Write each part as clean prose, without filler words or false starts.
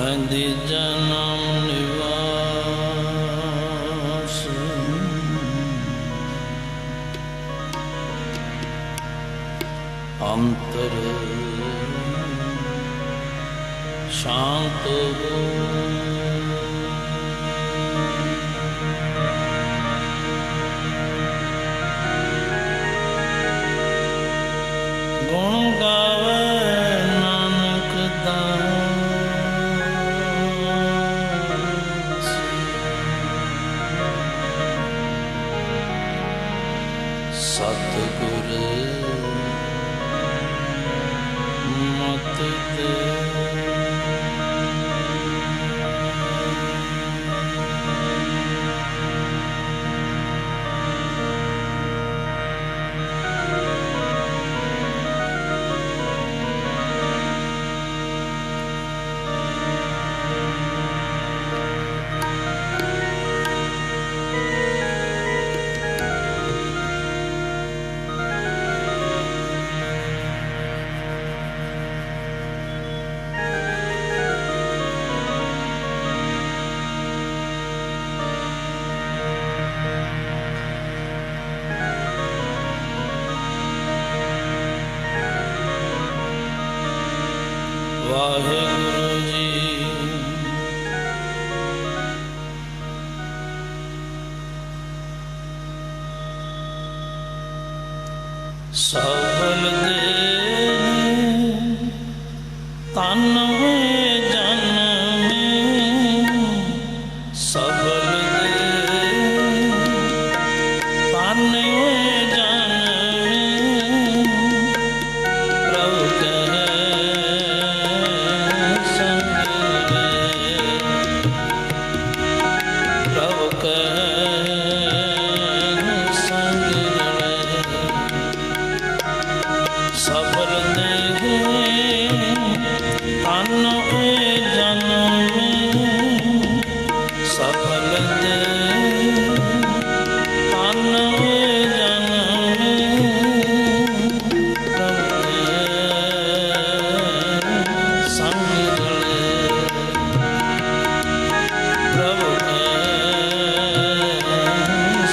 आदि जन्म निवास अंतर शांत हो गुण गावे नानक दास सतगुर मत दे वाहेगुरु जी सफल दे तन में जन में सफल दे तन में जन में प्रभु कहे सफल दे तन जन सफल दे तन जन संग प्रभु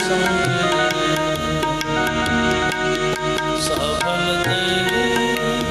संग सफल दे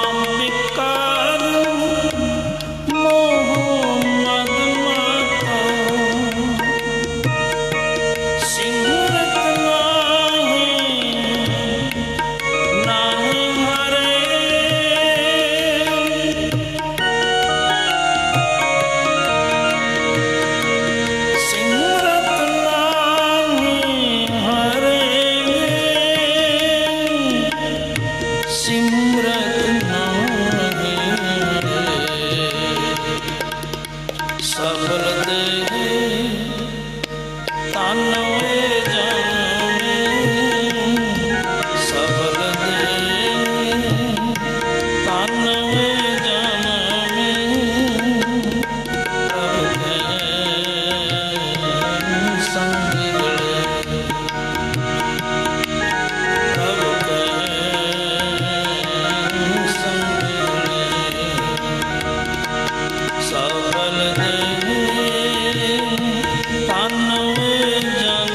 महाविकार मोह मद माता सिंहरत नाही हरे सिंहरत नाही हरे सिमरत सफल दे तन जन सफल दे तन जन प्रभु संग प्रभु संग सफल दे तन जन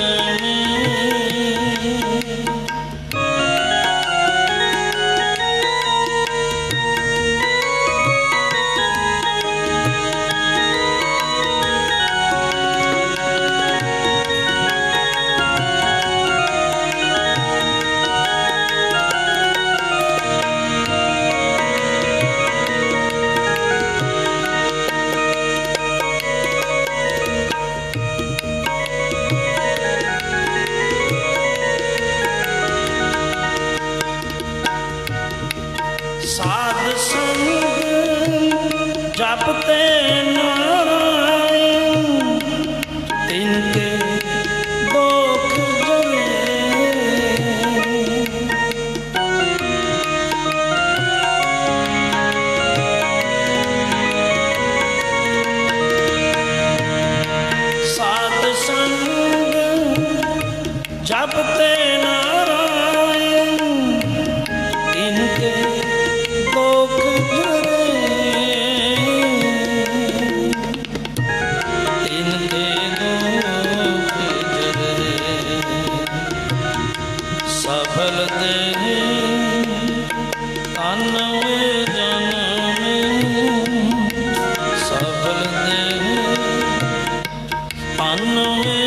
तिनके दोख जरे साध संग जपते नारायण इनके दोख जरे इनके दोख जरे सफल दे अनवे जन्म सफल दे अनवे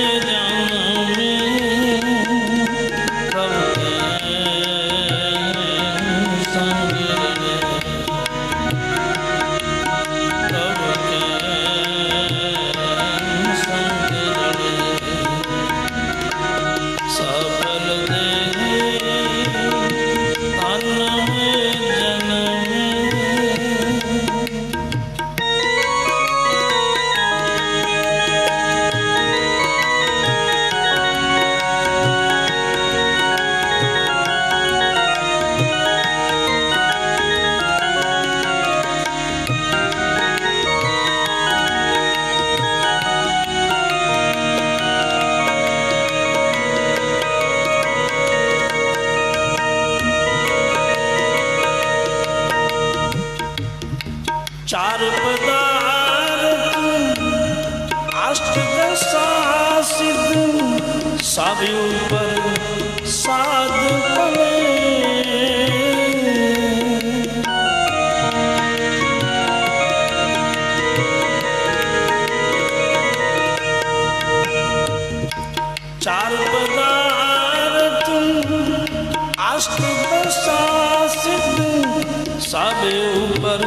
चार पदार्थ अष्टदशा सिद्ध सब ऊपर साध पड़े चार पदार्थ अष्टदशा सिद्ध सब ऊपर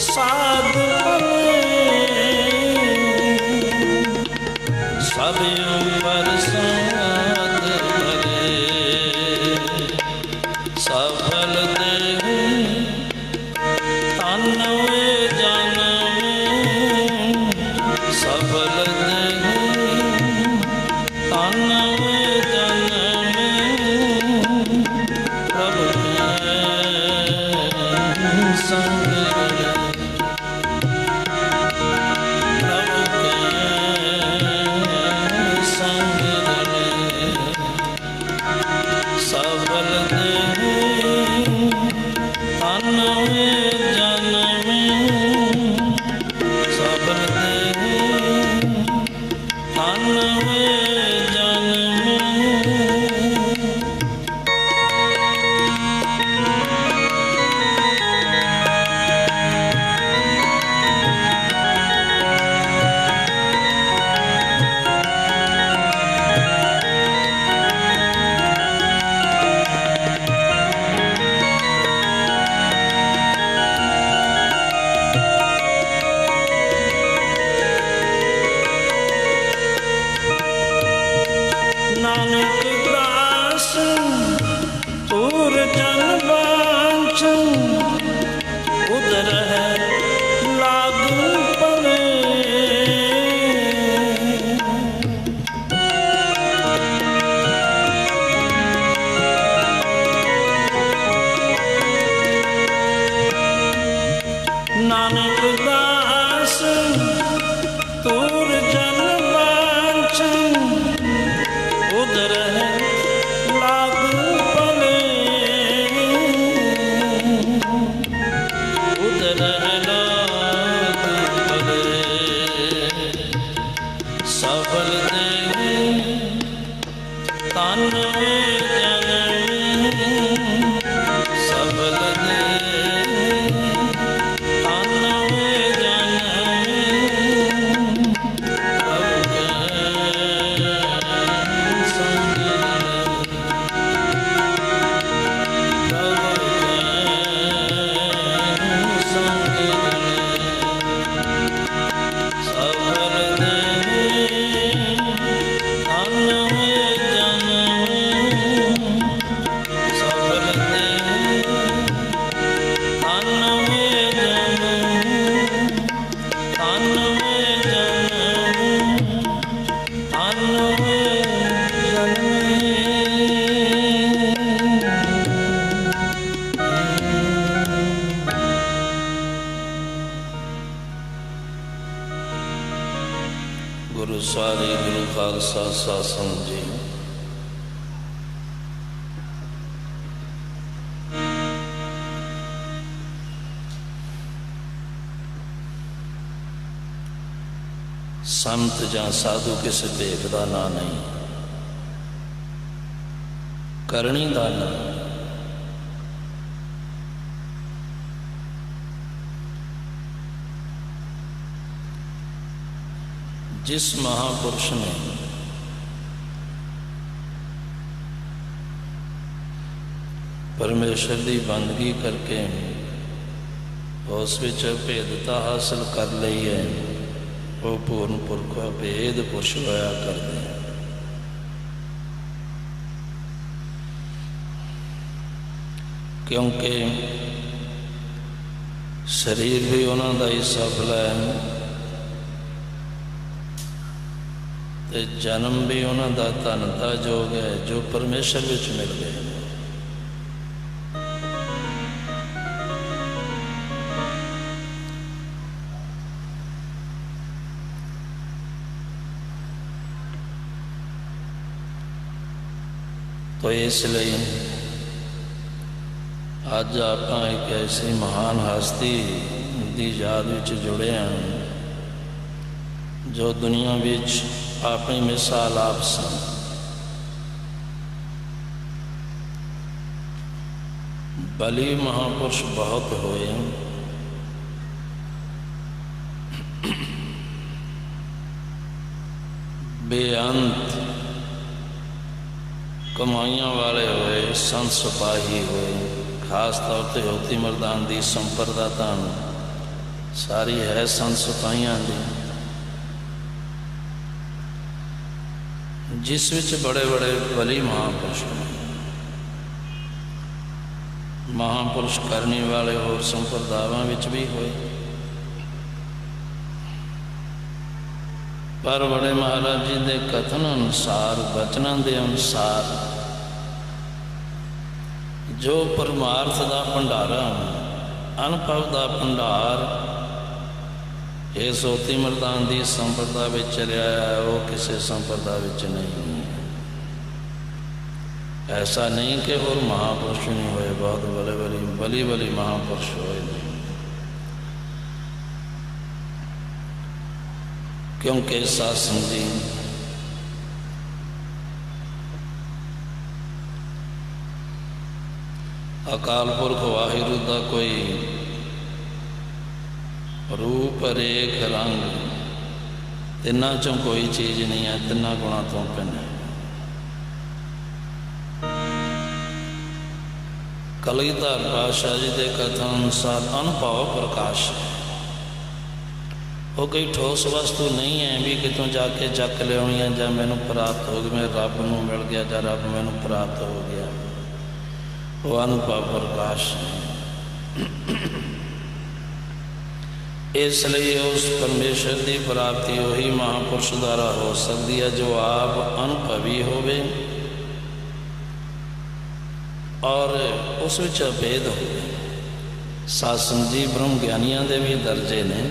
साध पड़े सब ऊपर साध पड़े सफल दे तन्वे जन्म सफल दे तन्वे जन्म प्रभु के संग सफल दे अनवे जन्म सफल दे अनवे जन्म नानक दास पूर जन वांछन उदर है लागू पड़े नानक दास पूर जन वांछन उदर है लागू पड़े उदर है लागू पड़े सफल दे तन्वे जन्म सफल दे तन्वे जन्म गुरु सारे गुरु खालसा साध संगत जी। संत जां साधु किसी भेद का ना नहीं, करनी का ना। जिस महापुरुष ने परमेश्वर की बंदगी करके उस विच भेदता हासिल कर ली है, वो पूर्ण पुरख भेद पुरुष होया करते हैं। क्योंकि शरीर भी उन्हों का ही सफल है, जन्म भी उन्हों का धनता जोग है जो परमेश्वर विच मिल गए। तो इसलिए अज आप एक ऐसी महान हस्ती की याद विच जुड़े हैं जो दुनिया विच अपनी मिसाल आप सन। बली महापुरुष बहुत होए, बेअंत कमाइयां वाले होए, संत सिपाही होए, खास तौर पर होती मर्दान की संपरदा धन सारी है संत सिपाहियां की, जिस विच बड़े बड़े बली महापुरुष महापुरुष करने वाले होर संप्रदावां विच भी होए। पर बड़े महाराज जी के कथन अनुसार, वचनों के अनुसार, जो परमार्थ का भंडारा अनुभव का भंडार ये सोती मर्दान की संप्रदा में चलिया है, वो किसी संप्रदा विच नहीं। ऐसा नहीं कि और महापुरुष नहीं हुए, बहुत बली बली महापुरुष हुए। क्योंकि साध संगत जी अकाल पुरख वाहिगुरू का कोई रूप रेख रंग तिना चों कोई चीज नहीं है, तिना गुणा तो भिन्न है। कलगीधर पातशाह जी के कथन अनुसार अनुभव प्रकाश है, वो कोई ठोस वस्तु नहीं है भी कितों जाके चक लियानी है, ਜਾਂ मैनू प्राप्त हो गया, मैं रब नूं मिल गया, ਜਾਂ रब मैनू प्राप्त हो गया। वो अनुभव प्रकाश है। इसलिए उस परमेश्वर की प्राप्ति वही महापुरुष द्वारा हो सकती है जो आप अनुभवी होवे और उस विच अभेद हो। सासंग जी ब्रह्म ज्ञानियों के भी दर्जे ने,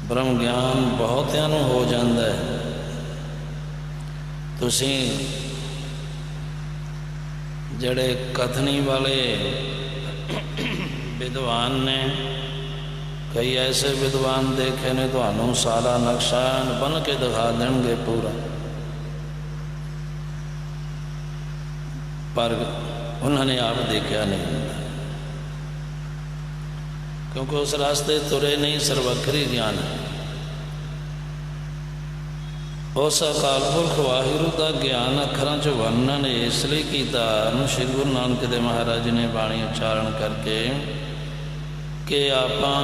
ब्रह्म ज्ञान बहुतियां नूं हो जाता है। तुसीं जड़े कथनी वाले विद्वान ने, कई ऐसे विद्वान देखे ने तो सारा नक्शा बन के दिखा देंगे पूरा, पर उन्होंने आप देखा नहीं, क्योंकि उस रास्ते तुरे नहीं। सर्वखरी ज्ञान है उस अकाल पुरख वाहिगुरू का ज्ञान अखरां च वर्णन इसलिए किया श्री गुरु नानक देव महाराज ने बाणी उच्चारण करके कि आपां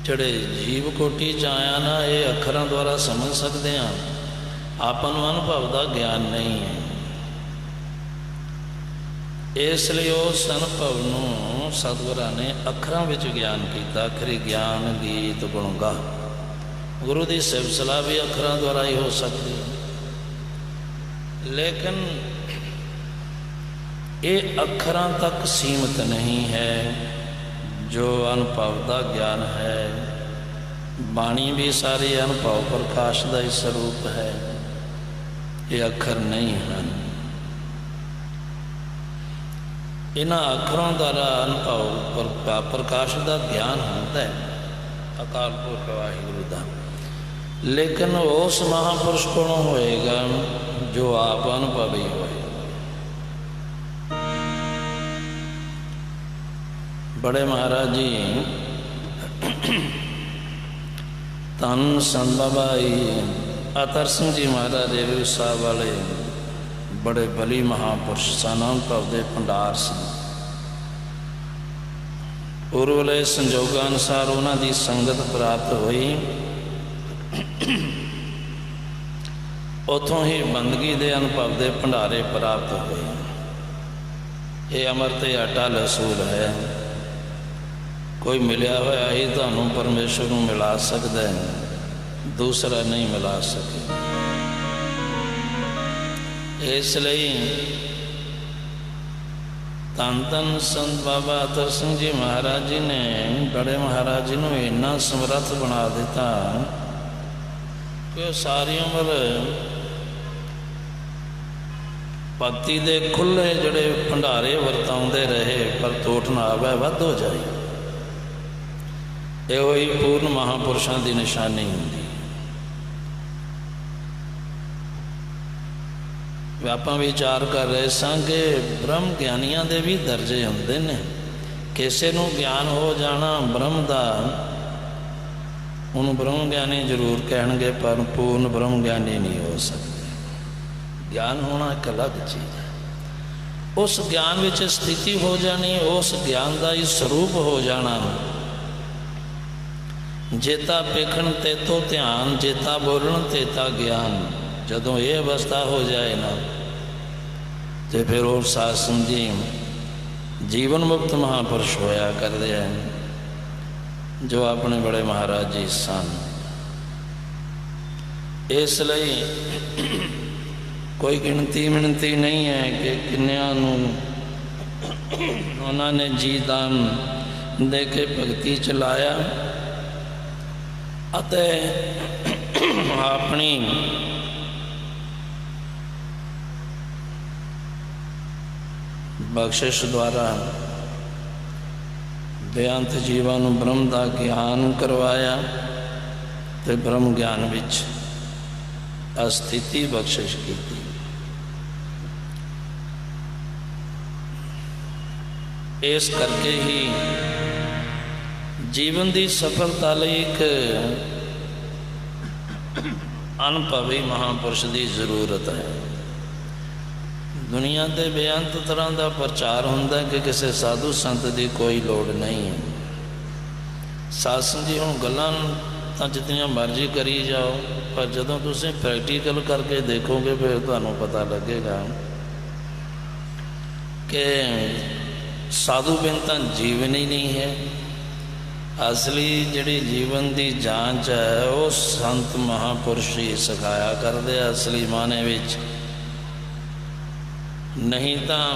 जड़े जीव कोटि च आया ना, ये अखरां द्वारा समझ सकते हैं, आपां नूं अनुभव का ज्ञान नहीं है। इसलिए उस अनुभव नूं सतगुरां ने अखरां विच ज्ञान किया। अखरी ज्ञान गीत गुण गा, गुरु की सिफत सलाह भी अखरां द्वारा ही हो सकती है, लेकिन ये अखरां तक सीमित नहीं है। जो अनुभव का ज्ञान है ਬਾਣੀ ਵੀ ਸਾਰੀ ਅਨੁਭਵ ਪ੍ਰਕਾਸ਼ ਦਾ ਹੀ ਸਰੂਪ ਹੈ। ਇਹ ਅੱਖਰ ਨਹੀਂ ਹਨ। ਇਹਨਾਂ ਅੱਖਰਾਂ ਦਾ ਅਨੁਭਵ ਪ੍ਰਕਾਸ਼ ਦਾ ਗਿਆਨ ਹੁੰਦਾ ਹੈ ਅਕਾਲ ਪੁਰਖ ਵਾਹਿਗੁਰੂ ਦਾ, ਲੇਕਿਨ ਉਸ ਮਹਾਂਪੁਰਸ਼ ਕੋਲੋਂ ਹੋਏਗਾ ਜੋ ਆਪ ਅਨੁਭਵੀ ਹੋਏ। ਬੜੇ ਮਹਾਰਾਜ ਜੀ ਧੰਨ ਸੰਤ ਬਾਬਾ ਅਤਰ ਸਿੰਘ ਜੀ ਮਹਾਰਾਜ ਰੇਰੂ ਸਾਹਿਬ ਵਾਲੇ ਬੜੇ ਬਲੀ ਮਹਾਂਪੁਰਸ਼ ਸਨ, ਅਨੁਭਵ ਦੇ ਭੰਡਾਰ ਸਨ। ਪੂਰਵਲੇ ਸੰਜੋਗਾਂ ਅਨੁਸਾਰ ਉਹਨਾਂ ਦੀ ਸੰਗਤ ਪ੍ਰਾਪਤ ਹੋਈ, ਉੱਥੋਂ ਹੀ ਬੰਦਗੀ ਦੇ ਅਨੁਭਵ ਦੇ ਭੰਡਾਰੇ ਪ੍ਰਾਪਤ ਹੋਏ। ਇਹ ਅਮਰਤ ਅਟਲ ਅਸੂਲ ਹੈ। ਕੋਈ ਮਿਲਿਆ ਹੋਇਆ ਹੀ ਤੁਹਾਨੂੰ ਪਰਮੇਸ਼ਵਰ ਨੂੰ ਮਿਲਾ ਸਕਦਾ ਹੈ, ਦੂਸਰਾ ਨਹੀਂ ਮਿਲਾ ਸਕੇ। ਇਸ ਲਈ ਧੰਨ ਧੰਨ ਸੰਤ ਬਾਬਾ ਅਤਰ ਸਿੰਘ ਜੀ ਮਹਾਰਾਜ ਜੀ ਨੇ ਬੜੇ ਮਹਾਰਾਜ ਜੀ ਨੂੰ ਇੰਨਾ ਸਮਰੱਥ ਬਣਾ ਦਿੱਤਾ ਕਿ ਉਹ ਸਾਰੀ ਉਮਰ ਭਗਤੀ ਦੇ ਖੁੱਲ੍ਹੇ ਜਿਹੜੇ ਭੰਡਾਰੇ ਵਰਤਾਉਂਦੇ ਰਹੇ, ਪਰ ਤੋਟ ਨਾ ਆਵੇ, ਵੱਧ ਹੋ ਜਾਏ। ਇਹੋ ਹੀ ਪੂਰਨ ਮਹਾਂਪੁਰਸ਼ਾਂ ਦੀ ਨਿਸ਼ਾਨੀ ਹੁੰਦੀ। ਆਪਾਂ ਵਿਚਾਰ ਕਰ ਰਹੇ ਸਾਂ ਕਿ ਬ੍ਰਹਮ ਗਿਆਨੀਆਂ ਦੇ ਵੀ ਦਰਜੇ ਹੁੰਦੇ ਨੇ। ਕਿਸੇ ਨੂੰ ਗਿਆਨ ਹੋ ਜਾਣਾ ਬ੍ਰਹਮ ਦਾ, ਉਹਨੂੰ ਬ੍ਰਹਮ ਗਿਆਨੀ ਜ਼ਰੂਰ ਕਹਿਣਗੇ, ਪਰ ਪੂਰਨ ਬ੍ਰਹਮ ਗਿਆਨੀ ਨਹੀਂ ਹੋ ਸਕਦੇ। ਗਿਆਨ ਹੋਣਾ ਇੱਕ ਅਲੱਗ ਚੀਜ਼ ਹੈ। ਉਸ ਗਿਆਨ ਵਿੱਚ ਸਥਿਤੀ ਹੋ ਜਾਣੀ, ਉਸ ਗਿਆਨ ਦਾ ਹੀ ਸਰੂਪ ਹੋ ਜਾਣਾ। ਜੇਤਾ ਵੇਖਣ ਤੇ ਤੋਂ ਧਿਆਨ, ਜੇਤਾ ਬੋਲਣ ਤੇਤਾ ਗਿਆਨ। ਜਦੋਂ ਇਹ ਅਵਸਥਾ ਹੋ ਜਾਏ ਨਾ, ਤੇ ਫਿਰ ਉਹ ਸਾਧ ਸੰਗਤ ਜੀ ਜੀਵਨ ਮੁਕਤ ਮਹਾਂਪੁਰਸ਼ ਹੋਇਆ ਕਰਦੇ ਹਨ, ਜੋ ਆਪਣੇ ਬੜੇ ਮਹਾਰਾਜ ਜੀ ਸਨ। ਇਸ ਲਈ ਕੋਈ ਗਿਣਤੀ ਮਿਣਤੀ ਨਹੀਂ ਹੈ ਕਿ ਕਿੰਨਿਆਂ ਨੂੰ ਉਹਨਾਂ ਨੇ ਜੀ ਦਾਨ ਦੇ ਕੇ ਭਗਤੀ ਚਲਾਇਆ ਅਤੇ ਆਪਣੀ ਬਖਸ਼ਿਸ਼ ਦੁਆਰਾ ਬੇਅੰਤ ਜੀਵਾਂ ਨੂੰ ਬ੍ਰਹਮ ਦਾ ਗਿਆਨ ਕਰਵਾਇਆ ਤੇ ਬ੍ਰਹਮ ਗਿਆਨ ਵਿੱਚ ਅਸਥਿਤੀ ਬਖਸ਼ਿਸ਼ ਕੀਤੀ। ਇਸ ਕਰਕੇ ਹੀ ਜੀਵਨ ਦੀ ਸਫਲਤਾ ਲਈ ਇੱਕ ਅਨੁਭਵੀ ਮਹਾਂਪੁਰਸ਼ ਦੀ ਜ਼ਰੂਰਤ ਹੈ। ਦੁਨੀਆ 'ਤੇ ਬੇਅੰਤ ਤਰ੍ਹਾਂ ਦਾ ਪ੍ਰਚਾਰ ਹੁੰਦਾ ਕਿ ਕਿਸੇ ਸਾਧੂ ਸੰਤ ਦੀ ਕੋਈ ਲੋੜ ਨਹੀਂ ਹੈ। ਸਾਧ ਸੰਗਤ ਜੀ ਹੁਣ ਗੱਲਾਂ ਤਾਂ ਜਿਤਨੀਆਂ ਮਰਜ਼ੀ ਕਰੀ ਜਾਓ, ਪਰ ਜਦੋਂ ਤੁਸੀਂ ਪ੍ਰੈਕਟੀਕਲ ਕਰਕੇ ਦੇਖੋਗੇ ਫਿਰ ਤੁਹਾਨੂੰ ਪਤਾ ਲੱਗੇਗਾ ਕਿ ਸਾਧੂ ਬਿਨ ਤਾਂ ਜੀਵਨ ਹੀ ਨਹੀਂ ਹੈ। ਅਸਲੀ ਜਿਹੜੀ ਜੀਵਨ ਦੀ ਜਾਂਚ ਹੈ ਉਹ ਸੰਤ ਮਹਾਂਪੁਰਸ਼ ਹੀ ਸਿਖਾਇਆ ਕਰਦੇ ਆ ਅਸਲੀ ਮਾਨੇ ਵਿੱਚ। ਨਹੀਂ ਤਾਂ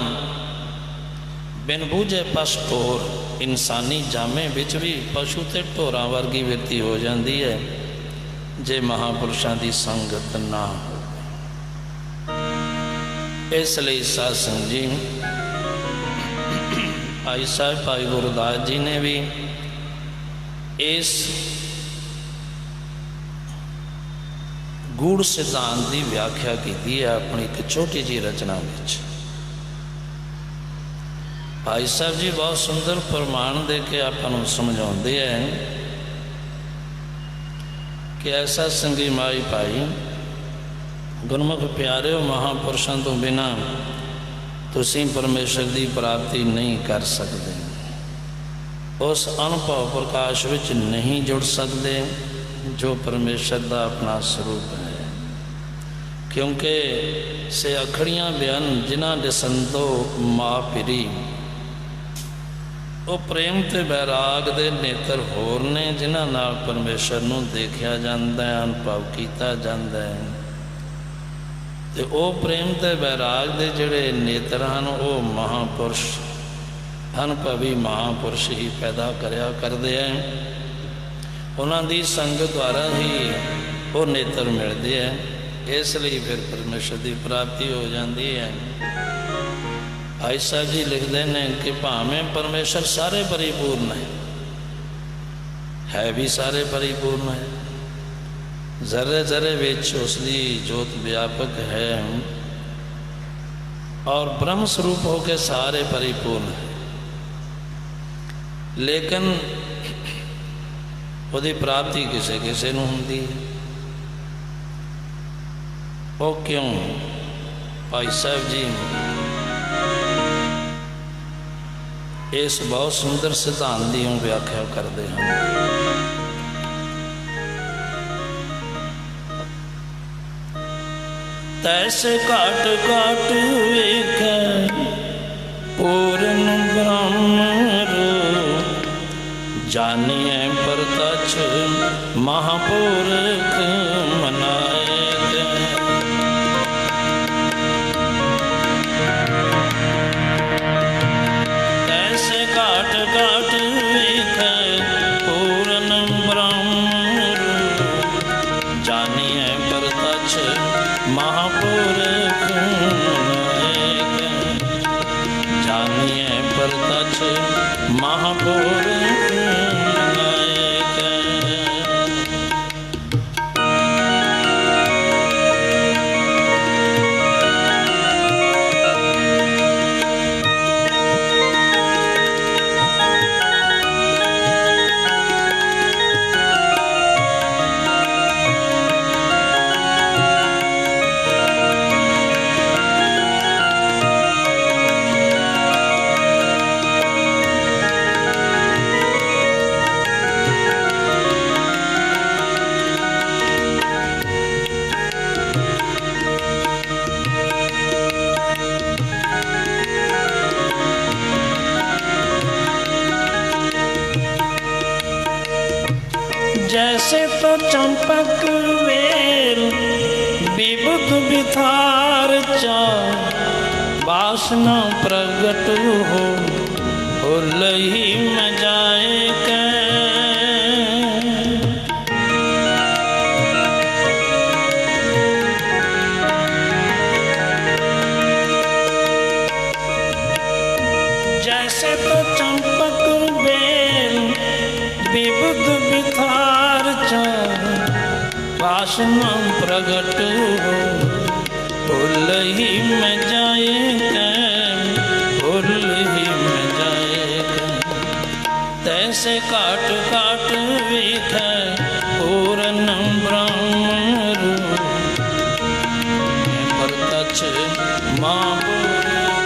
ਬਿਨ ਬੂਝੇ ਪਸ਼ ਢੋਰ, ਇਨਸਾਨੀ ਜਾਮੇ ਵਿੱਚ ਵੀ ਪਸ਼ੂ ਤੇ ਢੋਰਾਂ ਵਰਗੀ ਵਿਅਕਤੀ ਹੋ ਜਾਂਦੀ ਹੈ ਜੇ ਮਹਾਂਪੁਰਸ਼ਾਂ ਦੀ ਸੰਗਤ ਨਾ ਹੋਵੇ। ਇਸ ਲਈ ਸਾਧ ਸੰਗਤ ਜੀ ਭਾਈ ਸਾਹਿਬ ਭਾਈ ਗੁਰਦਾਸ ਜੀ ਨੇ ਵੀ ਇਸ ਗੂੜ ਸਿਧਾਂਤ ਦੀ ਵਿਆਖਿਆ ਕੀਤੀ ਹੈ ਆਪਣੀ ਇੱਕ ਛੋਟੀ ਜਿਹੀ ਰਚਨਾ ਵਿੱਚ। ਭਾਈ ਸਾਹਿਬ ਜੀ ਬਹੁਤ ਸੁੰਦਰ ਪ੍ਰਮਾਣ ਦੇ ਕੇ ਆਪਾਂ ਨੂੰ ਸਮਝਾਉਂਦੇ ਹੈ ਕਿ ਐਸਾ ਸੰਗੀ ਮਾਈ ਭਾਈ ਗੁਰਮੁਖ ਪਿਆਰਿਓ, ਮਹਾਂਪੁਰਸ਼ਾਂ ਤੋਂ ਬਿਨਾਂ ਤੁਸੀਂ ਪਰਮੇਸ਼ਰ ਦੀ ਪ੍ਰਾਪਤੀ ਨਹੀਂ ਕਰ ਸਕਦੇ, ਉਸ ਅਨੁਭਵ ਪ੍ਰਕਾਸ਼ ਵਿੱਚ ਨਹੀਂ ਜੁੜ ਸਕਦੇ ਜੋ ਪਰਮੇਸ਼ਰ ਦਾ ਆਪਣਾ ਸਰੂਪ ਹੈ। ਕਿਉਂਕਿ ਸੇ ਅਖੜੀਆਂ ਬਿਆਨ ਜਿਨ੍ਹਾਂ ਦੇ ਸੰਤੋ ਮਾਂ ਪਿਰੀ, ਉਹ ਪ੍ਰੇਮ ਤੇ ਬੈਰਾਗ ਦੇ ਨੇਤਰ ਹੋਰ ਨੇ ਜਿਨ੍ਹਾਂ ਨਾਲ ਪਰਮੇਸ਼ਰ ਨੂੰ ਦੇਖਿਆ ਜਾਂਦਾ ਹੈ, ਅਨੁਭਵ ਕੀਤਾ ਜਾਂਦਾ ਹੈ। ਤੇ ਉਹ ਪ੍ਰੇਮ ਤੇ ਬੈਰਾਗ ਦੇ ਜਿਹੜੇ ਨੇਤਰ ਹਨ ਉਹ ਮਹਾਂਪੁਰਸ਼ ਅਨੁਭਵੀ ਮਹਾਂਪੁਰਸ਼ ਹੀ ਪੈਦਾ ਕਰਿਆ ਕਰਦੇ ਹੈ। उन्हों की संगत द्वारा ही वो नेत्र मिलते हैं, इसलिए फिर परमेश्वर की प्राप्ति हो जाती है। भाई साहब जी लिखते हैं कि भावें परमेश्वर सारे परिपूर्ण है भी सारे परिपूर्ण है, जरे जरे विच उसकी जोत व्यापक है और ब्रह्म स्वरूप होकर सारे परिपूर्ण है, लेकिन उसकी प्राप्ति किसी किसी को होती है। वो क्यों? भाई साहब जी इस बहुत सुंदर सिद्धांत की व्याख्या करते हैं। तैसे काट काट वेखे पूर्ण ब्रह्म रूप, जानिए प्रत्यक्ष महापुरख मनाए। तैसे काट काट वेखे पूर्ण ब्रह्म रूप, जानिए प्रत्यक्ष महापुरख नायक, जानिए प्रत्यक्ष महापुरख नायक। जैसे तो चंपक वेल विबुध विथार चा, वासना प्रगट हो लही में जाए के। जैसे तो चंपक वेल विबुध विथार चा, वासना प्रगट हो लही में जाए के, लही में जाए के। तैसे काट काट वेखे पूर्ण ब्रह्म रूप, प्रत्यक्ष महापुरख,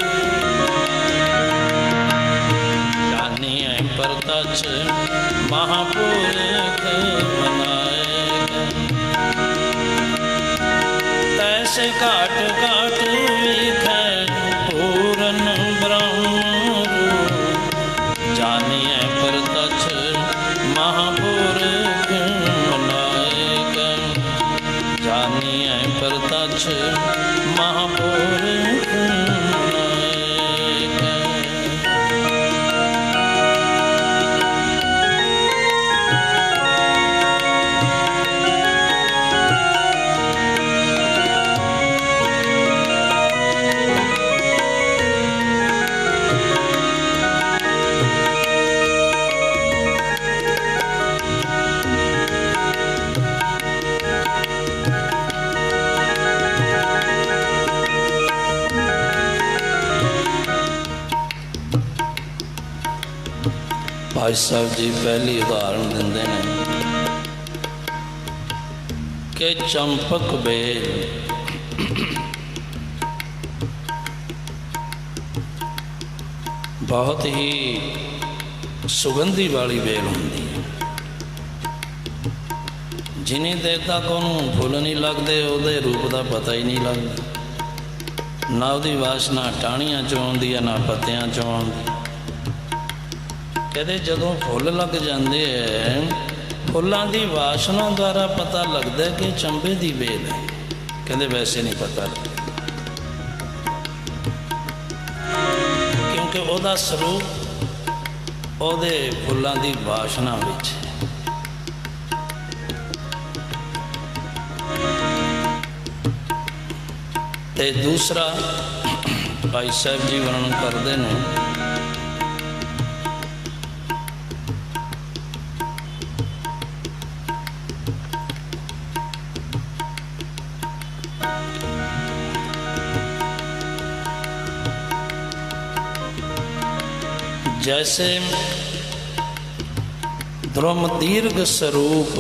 जानिए प्रत्यक्ष महापुरख मनाए। तैसे काट काट वेखे पूर्ण ब्रह्म रूप, जानिए प्रत्यक्ष महापुरख मनाए। जानिए प्रत्यक्ष महापुरख मनाए। भाई साहब जी पहली उदाहरण देंगे ने कि चंपक बेल बहुत ही सुगंधी वाली बेल होंगी है। जिन्हें देर तक उन्होंने फुल नहीं लगते उसके रूप का पता ही नहीं लगता, ना उसकी वासना टाहनियां चों आउंदी है ना पत्तियां चों आउंदी। कहते जदों फुल लग जाते हैं, फुलों की वासना द्वारा पता लगता है कि चंबे की बेल है। कहते वैसे नहीं पता लगता, क्योंकि उसका स्वरूप उसदे फुलों की वासना विच है। ते दूसरा भाई साहब जी वर्णन करते हैं, जैसे ध्रुम दीर्घ स्वरूप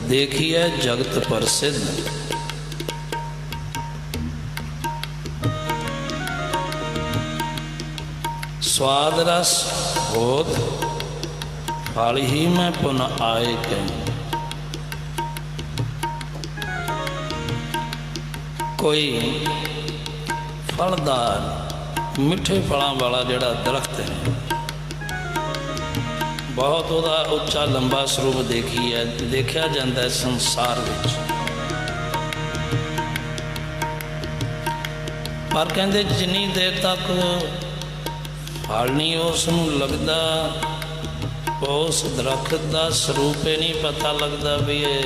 देखिए जगत प्रसिद्ध, स्वाद रस होत फल ही में पुनः आए के। कोई फलदार मिठे फलों वाला जिहड़ा दरख्त है, बहुत उदा उच्चा लंबा स्वरूप देखा जाता है संसार विच, पर कहते जिन्नी देर तक फल नहीं उसनूं लगता, उस दरख्त का स्वरूप ही नहीं पता लगता भी ये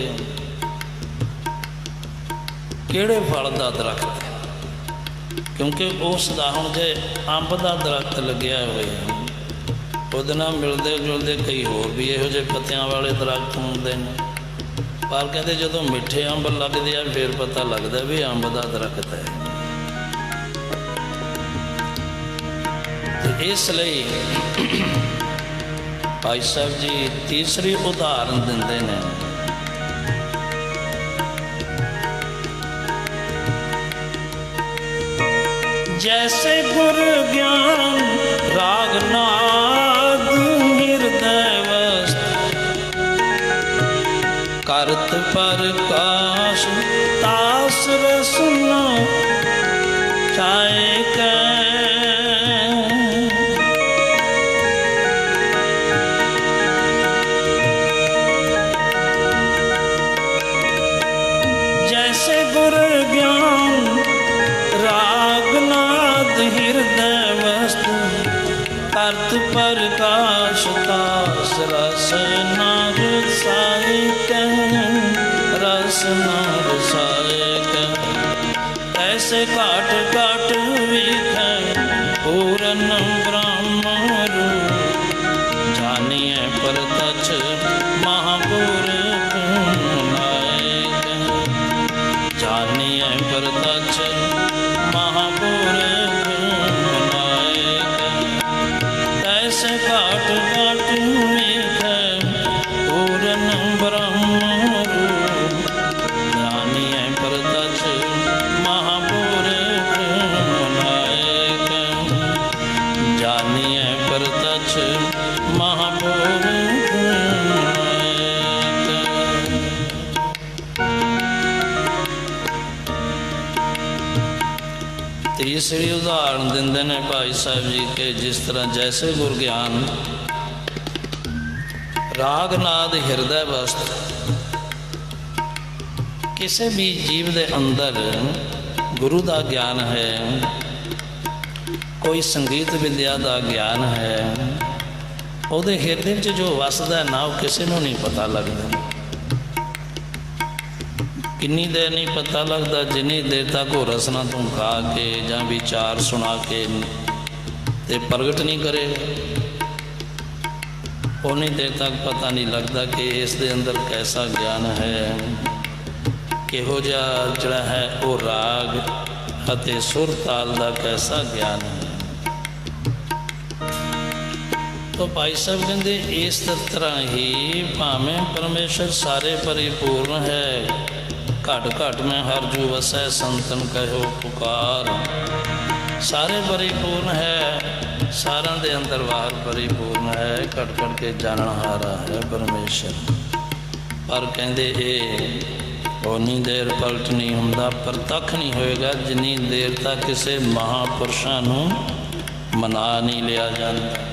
किहड़े फल का दरख्त है। क्योंकि उसका हुण जे अंब का दरख्त लग्या होया ਉਹਦੇ ਨਾਲ मिलते जुलते कई होर भी इहो ਜਿਹੇ पत्तियां वाले दरख्त होंदे ने, पर कहते ਜਦੋਂ मिठे अंब लगदे आ फिर पता लगता भी अंब का दरख्त है। इसलिए भाई साहब जी तीसरी उदाहरण दिंदे ने, जैसे गुर ज्ञान रागनाद हृदय वस्त करत प्रकाश तास रसना चाहे कै। जैसे गुर ज्ञान रागनाद हृदय वस्तु अर्थ प्रकाश तास रस नाग साहिक रस नाग साहिक। ऐसे काट काट विख पूरन ब्रह्म रूप जानिए परतच महापुरुष नायक। जानिए परतच महापुरुष नायक। ऐसे काट काट विख पूरन ब्रह्म रूप जानिए परतच महापुरुष नायक। जानिए परतच महापुरुष नायक। तीसरी उदाहरण देंदे ने भाई साहब जी के, जिस तरह जैसे गुर ज्ञान रागनाद हृदय वस्त, किसी भी जीव के अंदर गुरु का ज्ञान है, कोई संगीत विद्या का ज्ञान है, ਉਹਦੇ ਹਿਰਦੇ ਵਿੱਚ जो वसदा ना वो किसी को नहीं पता लगता। किन्नी देर नहीं पता लगता जिन्नी देर तक वो रसना तू गा के या विचार सुना के ते प्रगट नहीं करे, उन्नी देर तक पता नहीं लगता कि इस दे अंदर कैसा ज्ञान है, किहो जिहा जिहड़ा है वो राग अते सुर ताल का कैसा ज्ञान है। तो भाई साहब कहते इस तरह ही भावें परमेश्वर सारे परिपूर्ण है, घट घट में हर जू वसै संतन कहो पुकार। सारे परिपूर्ण है, सारा दे अंदर बाहर परिपूर्ण है, घट घट के जाननहारा है परमेश्वर। पर कहते ये उन्नी देर पलट नहीं होंदा, प्रतख नहीं होएगा जिन्नी देर तक किसी महापुरुषों नूं मना नहीं लिया जाता।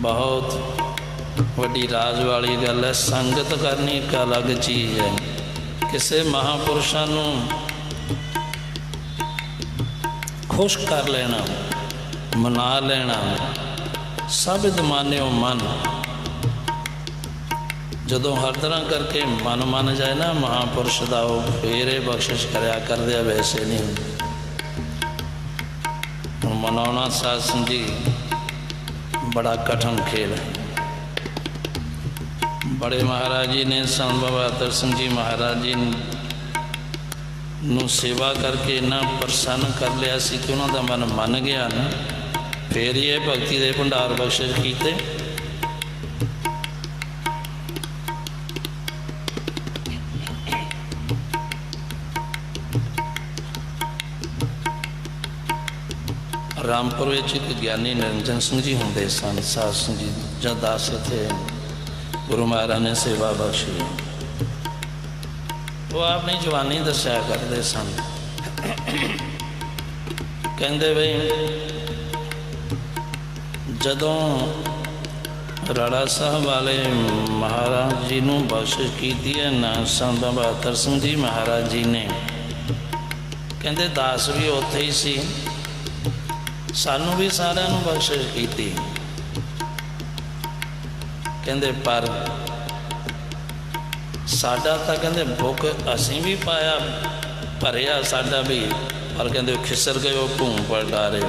बहुत वड्डी राज वाली गल है, संगत करनी एक अलग चीज़ है। किसी महापुरुषों नूं खुश कर लेना, मना लेना, सब दमाने मन जदों हर तरह करके मन जाए ना महापुरुष का, वो फिर बख्शिश करया कर दिया, वैसे नहीं। मनाना साध संगत जी बड़ा कठिन खेल है। बड़े महाराज जी ने संत बाबा अतर सिंह जी महाराज जी नूं सेवा करके इन्ना प्रसन्न कर लिया सी कि उन्हों का मन मन गया ना, फिर ये भगती के भंडार बख्शिश किए। रामपुर एक ज्ञानी निरंजन सिंह जी होंगे सन, साध सिंह जी जब दास थे गुरु महाराज ने सेवा बख्शी। वो अपनी जवानी दस्या करते सन, कहते बई जदों राड़ा साहब वाले महाराज जी नूं बख्शिश की है ना संत बाबा अतर सिंह जी महाराज जी ने, कहते दास भी उत्थे ही सी, सानू भी सारिਆਂ ਨੂੰ बख्शिश की। कहते पर साडा तां कहते बुक असीं भी पाया भरिया साडा भी, पर कहते खिसर गए वो भूम पर डारे।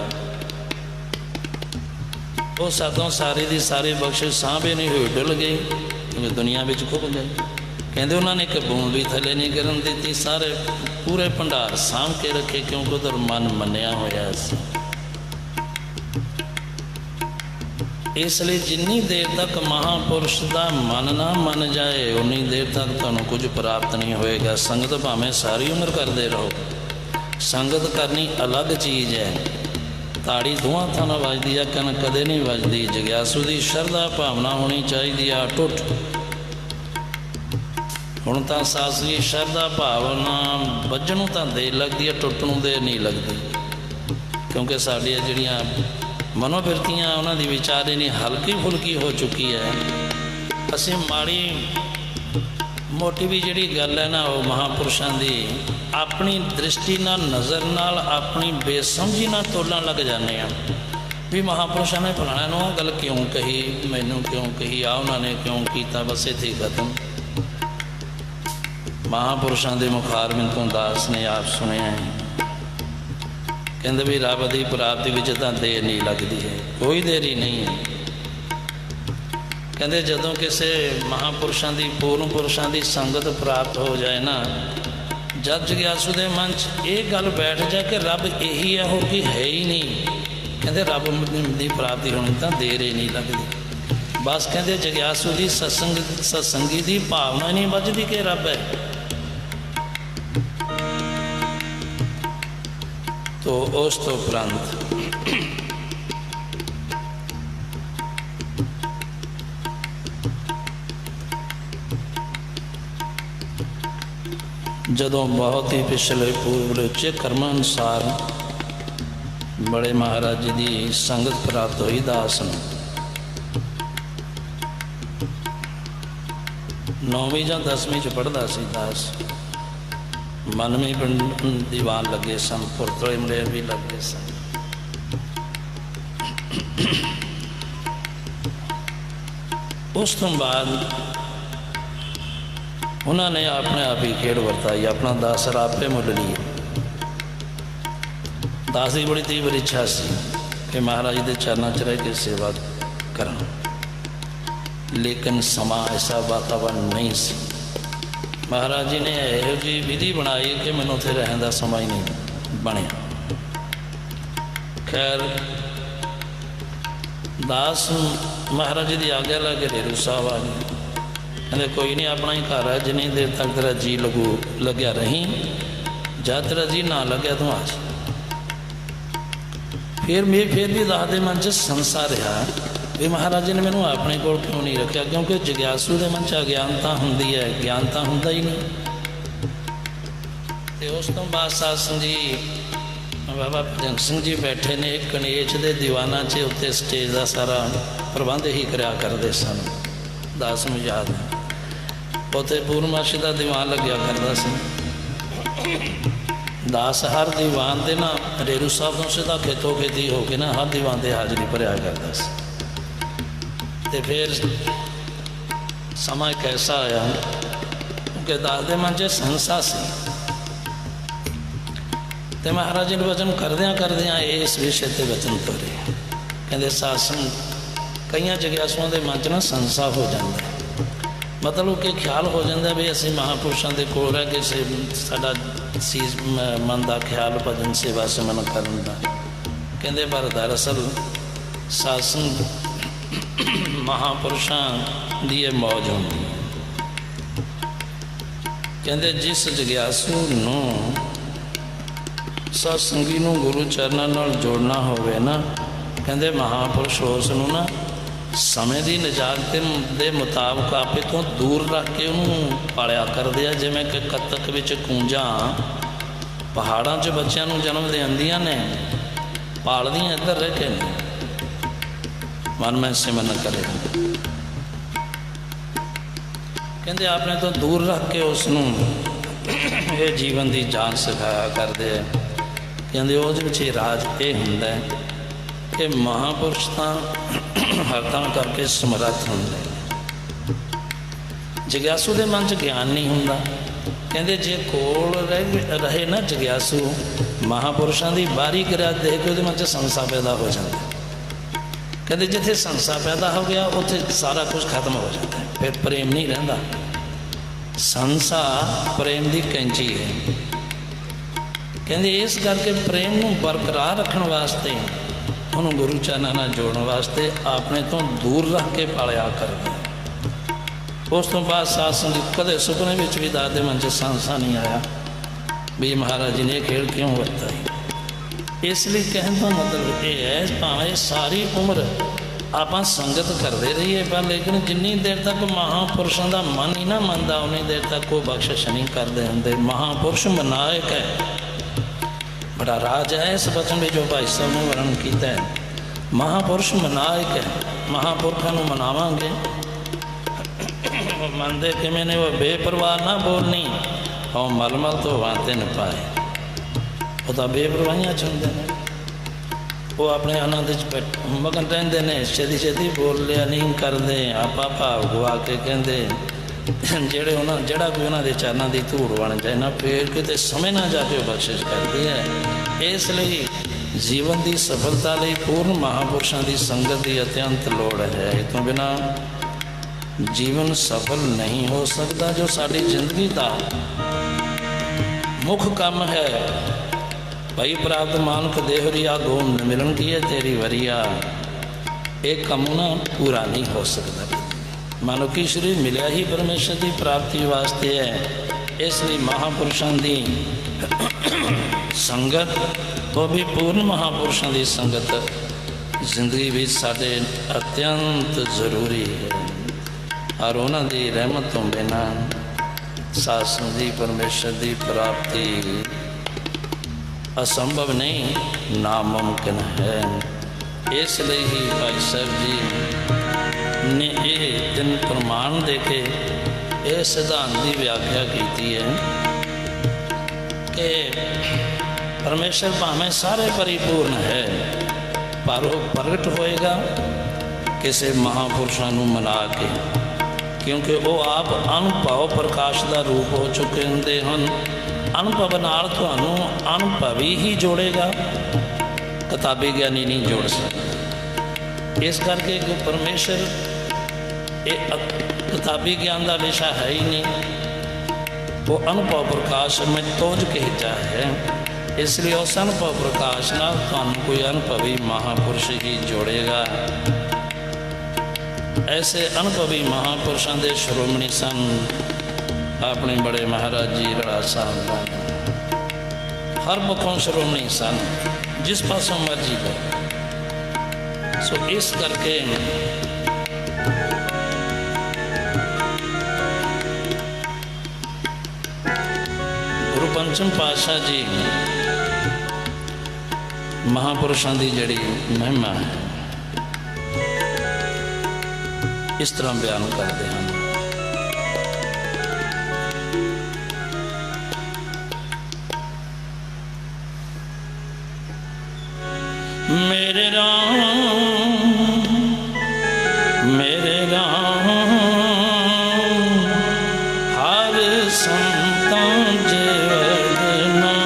वो सातों सारी दी सारी बख्शिश सांभे नहीं हुई, डुल गई क्योंकि दुनिया में खुब गए। कहते उन्होंने एक बूंद भी थले नहीं करन दी, सारे पूरे भंडार सांभ के रखे क्योंकि उधर मन मन्निया होया सी। इसलिए जिन्नी देर तक महापुरुष का मन ना मन जाए उन्नी देर तक तुहानूं कुछ प्राप्त नहीं होएगा। संगत भावें सारी उम्र करते रहो, संगत करनी अलग चीज़ है। ताड़ी दोवां हत्थां नाल वजदी है, कन कदे नहीं वजदी। जग्यासू की शरधा भावना होनी चाहिए अटुट। हुण तां सास की शरधा भावना वजनों तां देर लगती है, टुटनों देर नहीं लगती, क्योंकि साडियां जिहड़ियां मनोवृत्तियां उन्होंने विचारे नहीं हल्की फुल्की हो चुकी है। असी माड़ी मोटी भी जी गल है ना, वो महापुरुषों की अपनी दृष्टि ना नज़र नाल अपनी बेसमझी ना तोलन लग जाने भी महापुरुषों ने फलाने नूं गल क्यों कही, मैनू क्यों कही, आ उन्होंने क्यों किया, बस इत्थे खत्म। महापुरुषों के मुखारबिंद तो दास ने आप सुनिया है, कहते भी रब की प्राप्ति में तो देर नहीं लगती है, कोई देरी नहीं है। कहते जदों किसी महापुरुषों की पूर्ण पुरुषों की संगत प्राप्त हो जाए ना, जब जग्यासू के मन ये गल बैठ जाए कि रब यही है, हो कि है ही नहीं, कहते रब की प्राप्ति होनी तो देर ही नहीं लगती। बस कहते जग्यासू की सत्संगी की भावना नहीं बजती कि रब है। तो उस तो उपरंत जदों बहुत ही पिछले पूर्व उच्चे कर्म अनुसार बड़े महाराज जी की संगत प्राप्त हुई दास नूं 9वीं या 10वीं च पढ़दा सी दास। मनवी दीवान लगे सन, पुरतले मलेर भी लगे सन। उस तो बाद उन्होंने अपने आप ही खेड़ वरताई, अपना दासर आपे मुल लिए। दास की बड़ी तीव्र इच्छा सी कि महाराज के चरणों च रह के सेवा करा, लेकिन समा ऐसा वातावरण नहीं सी। महाराज जी ने यहो जी विधि बनाई कि मैनूं उत्थे रहने का समा ही नहीं बने। खैर दास महाराज जी की आज्ञा लगे रेरू साहब आ गए, कहते कोई नहीं अपना ही घर है, जिन्नी देर तक तेरा जी लग्या रही, जब तेरा जी ना लग्या तू आ जा। फिर भी दास के मन च संसा रहा भी महाराज जी ने मैनू अपने कोल क्यों नहीं रखा, क्योंकि जग्यासू के मन च अज्ञानता होंदी है, ज्ञानता होंदा ही नहीं। तो उस तो बाद साध सिंह जी बाबा भजन सिंह जी बैठे ने कनेच के दीवाना च उत्ते स्टेज का सारा प्रबंध ही कराया करते सन। दास नूं याद है उत्थे पूर्णमाशी का दीवान लग्या करता सी। दास हर दीवान से ना रेरू साहब तो सीधा खेतों खेती होके ना हर दीवान से हाजरी भरिया करता सी। ते फिर समा एक ऐसा आया कि दास के मन च संसा सी तो महाराज जी वचन करद्या करद्या इस विषय से वचन तोरे। कहते सत्संग कई जग्यासुओं के मन च ना संसा हो जाता, मतलब कि ख्याल हो जाता भी असी महापुरुषों के कोल रह के साडा सीस मन का ख्याल भजन सेवा सिमरन करन दा। कहते पर दरअसल सत्संग महापुरुषों की मौज होंदी। कहते जिस जग्यासू नूं सत्संगी नूं गुरु चरणों नाल जोड़ना होवे ना, कहते महापुरुष उस नूं ना समय की निजात के मुताबिक आपे तो दूर रख के उन्होंने पालिया करदे आ। जिवें कि कतक विच कूंजां पहाड़ों च बच्चों नूं जन्म देंदियां ने, पालदियां इधर रह के नहीं। मन में सिमरन करे, कहते आपने तो दूर रख के उसनूं ये जीवन की जान सिखाया करते हैं। कहते उहदे राज ये हुंदा है कि महापुरुष तो हरदम करके समर्थ होंगे। जग्यासू के मन च ज्ञान नहीं हुंदा। कहते जे कोल रहे ना जग्यासू महापुरुषों की बारी गिरा देख के उहदे मन च संसा पैदा हो जाता। कहते जिथे संसा पैदा हो गया उत्थे सारा कुछ खत्म हो जाता है, फिर प्रेम नहीं रहिंदा। संसा प्रेम की कैंची है। कहते इस करके प्रेम नूं बरकरार रखने वास्ते उन्होंने गुरु चरणों नाल जोड़न वास्ते आपने तो दूर रख के पालिया करना। उस तो बाद सत्संग कदे सुपने में भी दादे मन च संसा नहीं आया भी महाराज जी ने खेल क्यों वरता है। इसलिए कहने का मतलब ये है भावें सारी उम्र आप संगत करते रहिए पर लेकिन जिन्नी देर तक महापुरुषों का मन ही ना मनता उन्नी देर तक वो बख्शिश नहीं करते होंगे। महापुरुष मनायक है, बड़ा राज है इस वचन में जो भाई साहब ने वर्णन किया है। महापुरुष मनायक है, महापुरुषों को मनावांगे मनते कि मैंने वो बेपरवाह ना बोलनी और मलमल तो वाते न पाए। वो तो बेपरवाहियां चुनते हैं, वो अपने आनंद मगन रहते हैं, छेती छेती बोल लिया नहीं करते। आपा भाव गवा के कहते जेड़े जड़ा कोई उन्होंने चरणों की धूड़ बन जाए ना फिर कितने समय ना जाके बख्शिश करती है। इसलिए जीवन की सफलता लिए पूर्ण महापुरुषों की संगत की अत्यंत लोड़ है। इस तो बिना जीवन सफल नहीं हो सकता। जो साड़ी जिंदगी का मुख्य काम है भाई प्राप्त मानक देहरिया गोम मिलन की है तेरी वरिया, एक कम ना पूरा नहीं हो सकता। मानो कि शरीर मिलया ही परमेश्वर की प्राप्ति वास्ते है। इसलिए महापुरुषों की संगत वो भी पूर्ण महापुरुषों की संगत जिंदगी में साढ़े अत्यंत जरूरी है। और उन्होंने रहमत तो बिना सत्संग की परमेश्वर की प्राप्ति असंभव नहीं नामुमकिन है। इसलिए ही भाई साहब जी ने यह दिन प्रमाण देके यह सिद्धांत की व्याख्या की है कि परमेश्वर भावें सारे परिपूर्ण है पर वो प्रगट होएगा किसी महापुरुषों को मना के, क्योंकि वो आप अनुभव प्रकाश का रूप हो चुके होंगे हैं। अनुभव नाल तुहानूं अनुभवी ही जोड़ेगा, किताबी ज्ञानी नहीं जोड़ सकता। इस करके कि परमेश्वर एक किताबी ज्ञान का विषय है ही नहीं, वो अनुभव प्रकाश में तोज के जा है। इसलिए उस अनुभव प्रकाश नाल तुहानूं कोई अनुभवी महापुरुष ही जोड़ेगा। ऐसे अनुभवी महापुरुषों के श्रोमणी सन अपने बड़े महाराज जी रड़ा साहब हर मुखों श्रोमणी सन, जिस पासों मर्जी हो। सो इस करके गुरु पंचम पातशाह जी महापुरुषों की जड़ी महिमा है इस तरह बयान करते हैं। मेरे राम हर संतां जे वदना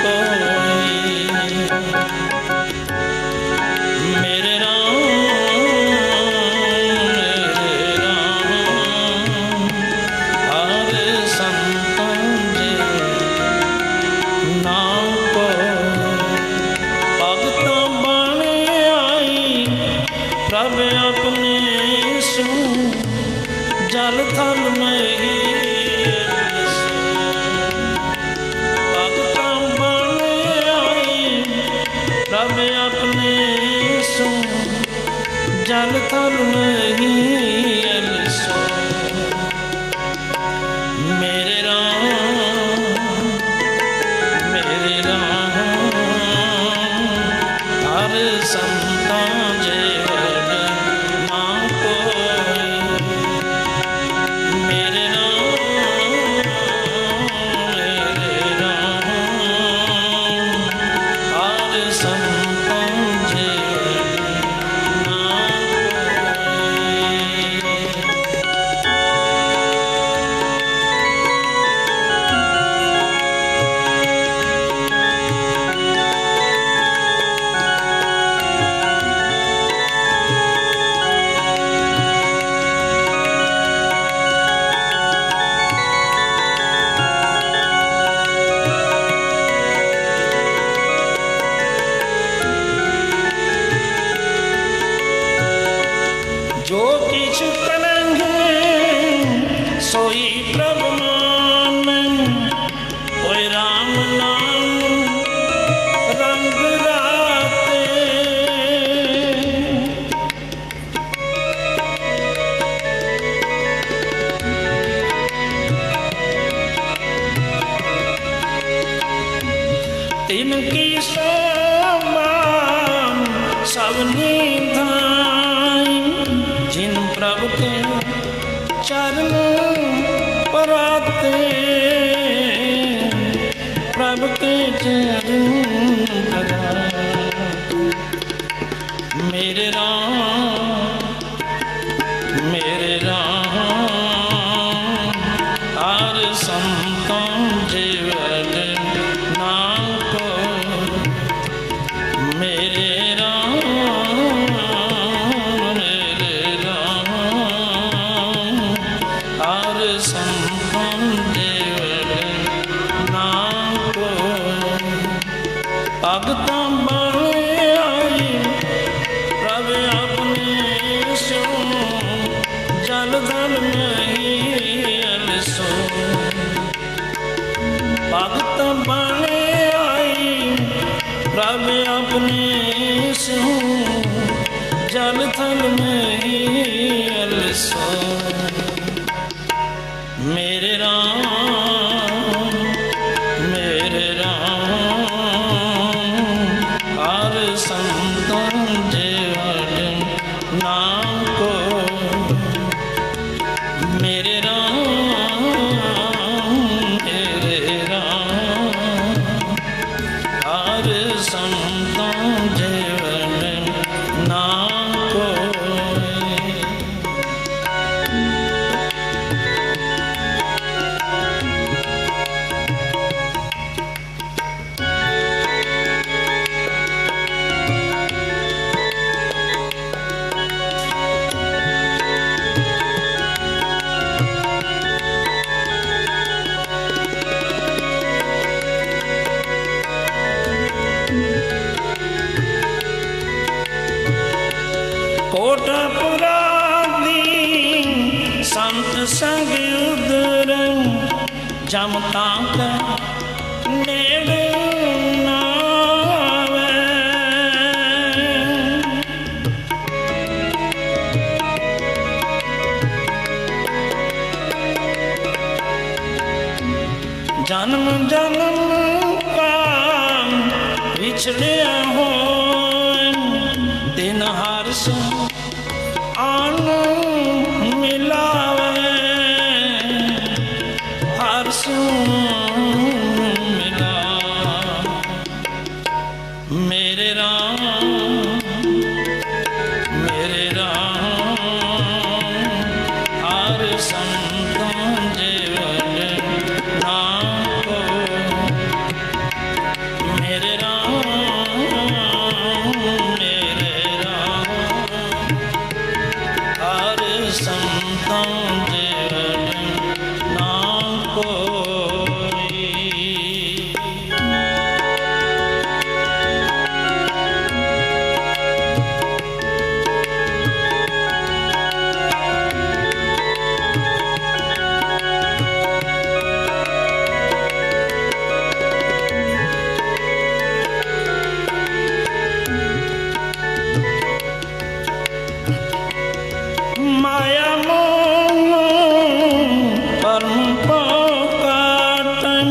को तिनकी शोभा सबनी धाई, जिन प्रभु के चरण पराते, प्रभु के चरण पराते। मेरे राम हर संतों जीवन नाम को, मेरे राम हर संतों जीवन नाम को। भगतां बाणे आई प्रभु अपने सो, जल धन नहीं अलसो। भगत बाणे आई प्रभु अपने सो, जल थल नहीं अलसो। मेरे राम हर संतों जीवन नाम को, मेरे राम हर संतों जीवन नाम को। कोटपुरा दी संत संग उदर, जमता का नेड़े ना आवे। जन्म जन्म का बिछड़िया हो, दिन हर सो आन मिलावे, हर सो मिला। मेरे राम हर संतों जीवन नाम को, मेरे राम हर संतों जीवन नाम को। माया मोह परम काटन,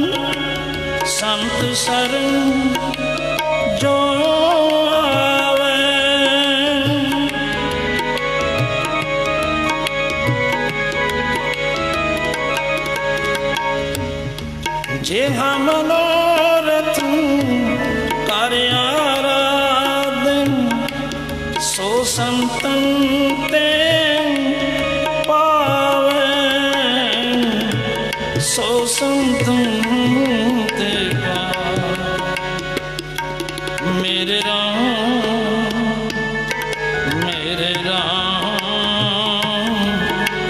संत शरण जो आवे। जे हम मनोरथ कर आराधन, सो संतन ते पावे, सो संतन ते पावे। मेरे राम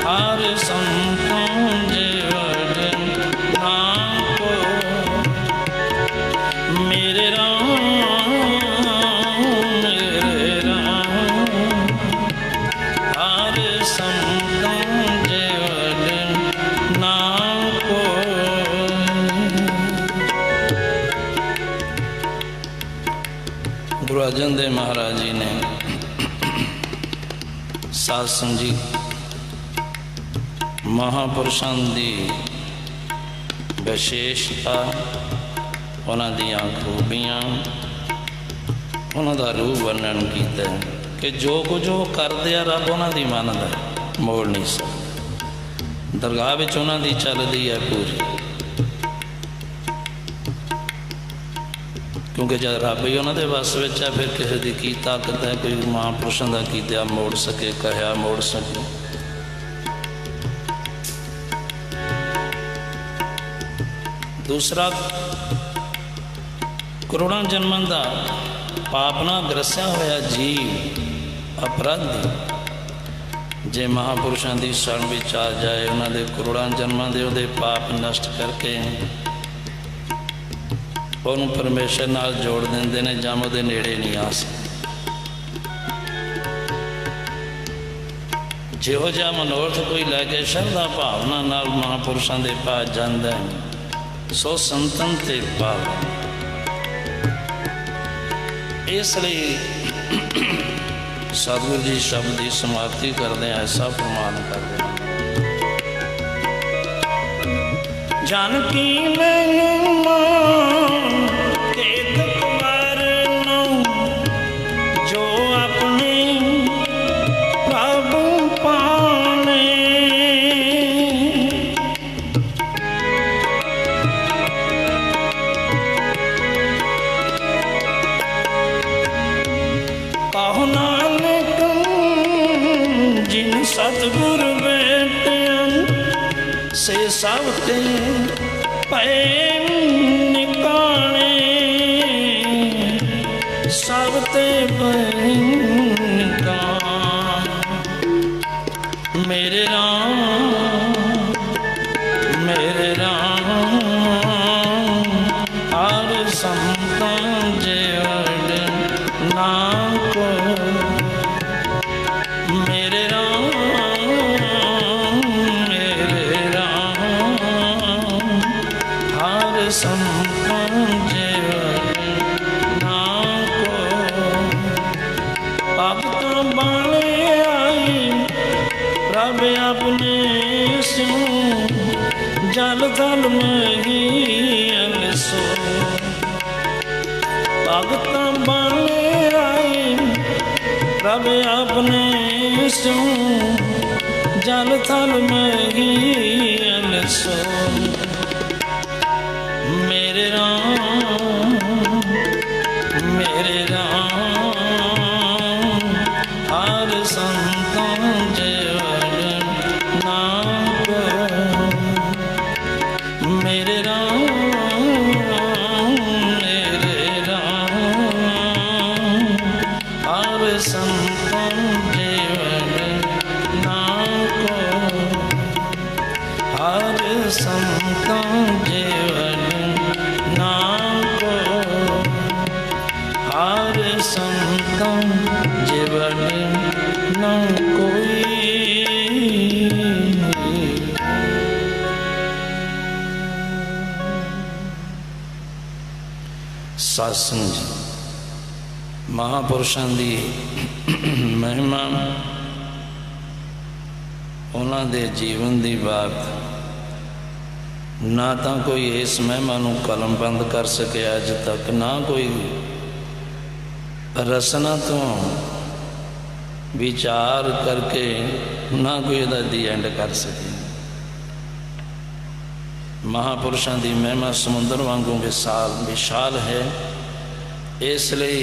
हर संतों जीवन नाम को, मेरे राम हर संतों जीवन नाम को। गुरु अर्जन देव महाराज जी ने साध संगत महापुरुषों की विशेषता उन्हां दीयां खूबियां, उन्हां दा रूप वर्णन कीता कि जो कुछ वो करते हैं रब उन्हां दी मनदा, मोड़ नहीं सकदा। दरगाह विच उन्हां दी चलदी है पूरी, क्योंकि जब रब ही उन्हां दे वस विच है फिर किसी की की ताकत है कोई महापुरुषों का कीतिया मोड़ सके, कहा मोड़ सके। दूसरा करोड़ों जन्मों का पापना ग्रसिया होया जीव अपराधी जे महापुरुषों की शरण विच आ जाए, उन्होंने करोड़ों जन्मों के उहदे पाप नष्ट करके उन्होंने परमेश्वर नाल जोड़ देंदे ने, जम उहदे नेड़े नहीं आ सकते। जिहो जिहा मनोरथ कोई लैके श्रद्धा भावना नाल महापुरुषों के पास जाता है, सो संतन ते पाव। इसलिए सतगुरु जी शब्द की समाप्ति करते हैं, ऐसा प्रमाण करते हैं, जानकी महिमा जो अपने प्रभु पाने, कहो नानक जिन सतगुरु बेटियां से सब ते पै निकाने, सब ते पै निकाने। मेरे राम हर संतां जेवड़ ना को, मेरे राम हर संतां जेवड़ ना को। भगत बाणे आई रब अपने स्यों, जल थल महीन सो। भगत बाणे आई रब अपने स्यों, जल थल महीन सो। मेरे राम हर संतां जेवड़ ना को, मेरे राम हर संतां जेवड़ ना को, हर संतां जेवड़ ना को, हर संतां जेवड़ ना कोई। सत्संग महापुरुषों की महिमा, उन्होंने जीवन की बात ना तो कोई इस महिमा को कलमबंद कर सके अज तक, ना कोई रसना तो विचार करके ना कोई इहदा दी एंड कर सके। महापुरुषों की महिमा समुद्र वांगू विशाल है, इसलिए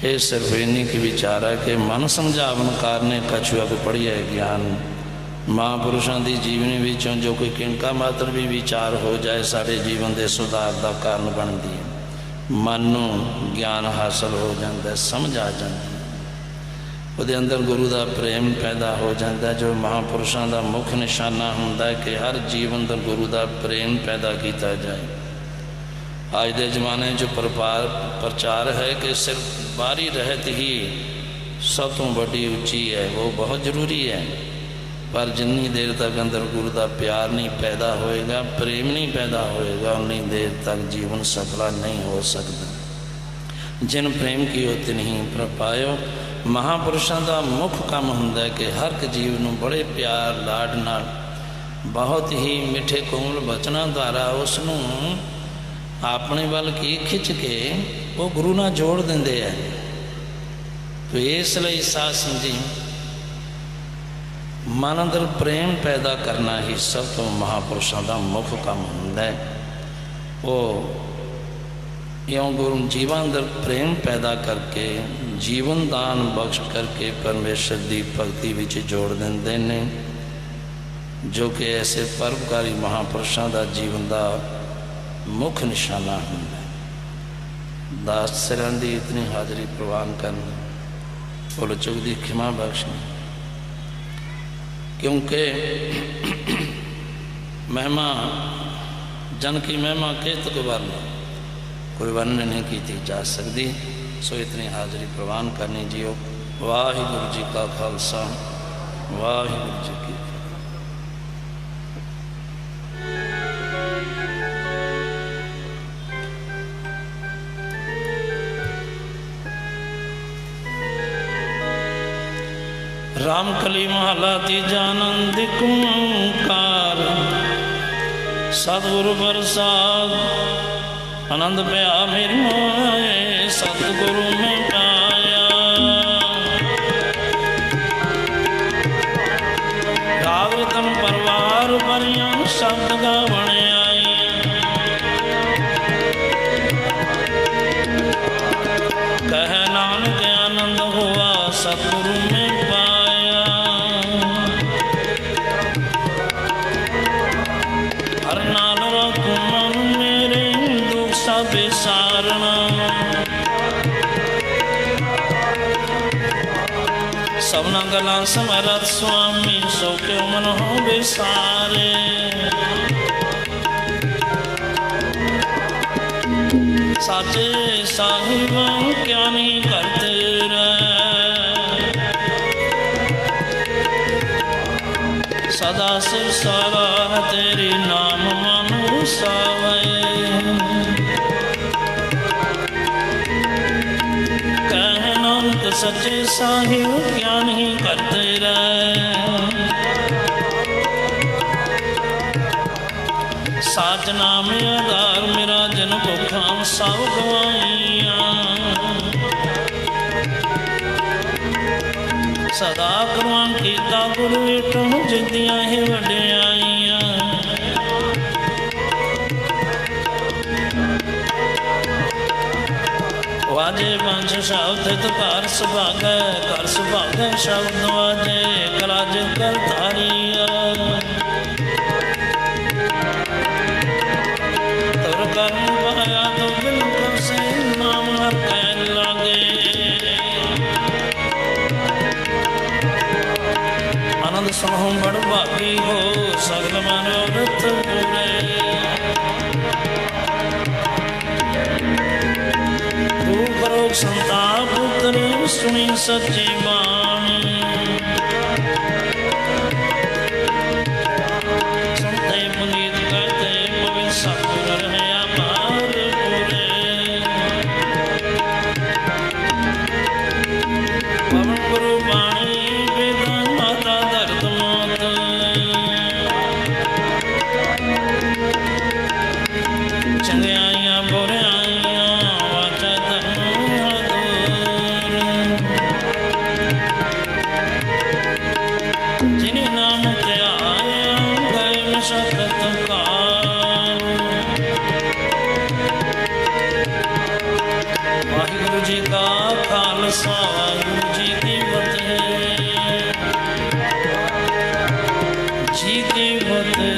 ये सिर्फ इन्हीं की विचार है कि मन समझावन कारने कछुआ को पढ़िया ज्ञान। महापुरुषों की जीवनी विचों जो कोई किनका मात्र भी विचार हो जाए सारे जीवन के सुधार का कारण बनती है। मन को ज्ञान हासिल हो जाता है, समझ आ जाती है, उसके अंदर गुरु का प्रेम पैदा हो जाता है, जो महापुरुषों का मुख निशाना होता है कि हर जीवन का गुरु का प्रेम पैदा किया जाए। आज के जमाने जो प्रचार है कि सिर्फ बाहरी रहत ही सब तो बड़ी उच्ची है, वो बहुत जरूरी है, पर जिन्नी देर तक अंदर गुरु का प्यार नहीं पैदा होएगा, प्रेम नहीं पैदा होएगा, उन्नी देर तक जीवन सफल नहीं हो सकता। जिन प्रेम की होती नहीं पर पायो। महापुरुषों का मुख काम होंदा है कि हर एक जीव को बड़े प्यार लाड नाल बहुत ही मिठे कोमल बचना द्वारा उसनों अपने वाल की खिंच के वो गुरु नाल जोड़ देंदे है। तो इसलिए साध संगत जी मन अंदर प्रेम पैदा करना ही सब तो महापुरुषों का मुख काम होंदा है। वो यों गुरु जीवन अंदर प्रेम पैदा करके जीवन दान बख्श करके परमेश्वर की भगती विच जोड़ देंदे ने, जो कि ऐसे परोपकारी महापुरुषों का जीवन का मुख निशाना होंदा है। दास सिरां दी इतनी हाजरी प्रवान करनी, भुल चुक दी खिमा बख्शनी, क्योंकि महिमा जन की महिमा कित कोई वर्णन नहीं की जा सकती। सो इतनी हाजरी प्रवान करनी जियो। वाहिगुरु जी का खालसा, वाहिगुरु जी की। रामकली महला तीजा आनंद ओंकार, सतगुरु प्रसाद आनंद पया मेरी मोए, सतगुरु में पाया। राग रतन परवार भरिया शब्द गावण आई, कह नानक आनंद हुआ सतगुरु में पाया। हर नाल रखूं मन मेरे दुख सब सारना, सबना गला समरथ स्वामी सो के मन हो बेसारे। साचे साहिब क्या नहीं करते रहे, सदा सिर सारा तेरी नाम मानो सावे। कह नानक सच्चे साहिब क्या नहीं करते रहे, साच नाम आधार मेरा जन भुखा सब गवाइया। सदा करवान कीता गुरु वेठों जिंदियां ही वड्याइया। वाजे वंश शब्द तो घर सुभागे, घर सुभागे शब्द वाजे कलाज कर तारिया। तुर कर्म पाया तो बिल्कुल से नाम हर कह लागे। आनंद सुनो बड़ भागी हो सगल मनोरथ पूरे। रूप संताप पुत्र सुनी सच्ची बाणी, सुनते पुनीत करते पवित्र सतगुर रहे अपार पूरे। पवन गुरु बाणी वेदांत माता दर्द मात, चंगियाइयां बुराइयां वाचा धर्म जिन्हें नाम ते आया गए मशक्कत काल। वाहिगुरु जी का खालसा, वाहिगुरु जी की फतेह, जी की फतेह।